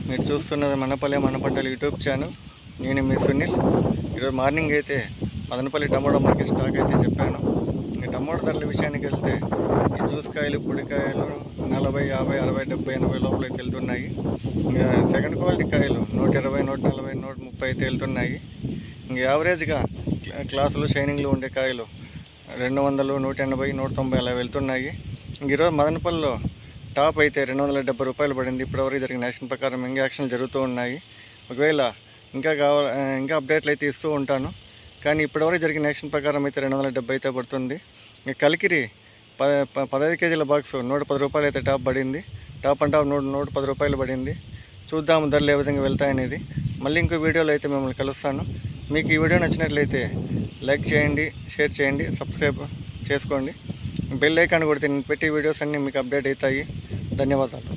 మీరు చూస్తున్నది మనపల్లె మన పంటలు యూట్యూబ్ ఛానల్. నేను మీ సునీల్. ఈరోజు మార్నింగ్ అయితే మదనపల్లి టమోటా మార్కెట్ స్టాక్ అయితే చెప్పాను. ఇంకా టమోటా ధరల విషయానికి వెళ్తే ఈ జ్యూస్కాయలు పొడికాయలు 40, 50, 60, 70, 80 లోపలికి వెళ్తున్నాయి. ఇంకా సెకండ్ క్వాలిటీ కాయలు 120, 140, 130 అయితే వెళ్తున్నాయి. ఇంక యావరేజ్గా క్లాసులు షైనింగ్లు ఉండే కాయలు 200, 180, 190 అలా వెళ్తున్నాయి. ఇంక ఈరోజు మదనపల్లిలో టాప్ అయితే 270 రూపాయలు పడింది. ఇప్పటివరకు జరిగిన యాక్షన్ ప్రకారం ఇంకా యాక్షన్లు జరుగుతూ ఉన్నాయి. ఒకవేళ ఇంకా అప్డేట్లు అయితే ఇస్తూ ఉంటాను. కానీ ఇప్పటివరకు జరిగిన యాక్షన్ ప్రకారం అయితే 270 అయితే పడుతుంది. ఇంకా కలికిరి 15 కేజీల బాక్స్ 110 రూపాయలు అయితే టాప్ పడింది. టాప్ అండ్ టాప్ 110 రూపాయలు పడింది. చూద్దాము ధరలు ఏ విధంగా వెళ్తాయనేది. మళ్ళీ ఇంకో వీడియోలో అయితే మిమ్మల్ని కలుస్తాను. మీకు ఈ వీడియో నచ్చినట్లయితే లైక్ చేయండి, షేర్ చేయండి, సబ్స్క్రైబ్ చేసుకోండి. బెల్ ఐకాన్ కొడితే నేను పెట్టే వీడియోస్ అన్నీ మీకు అప్డేట్ అవుతాయి. ధన్యవాదాలు.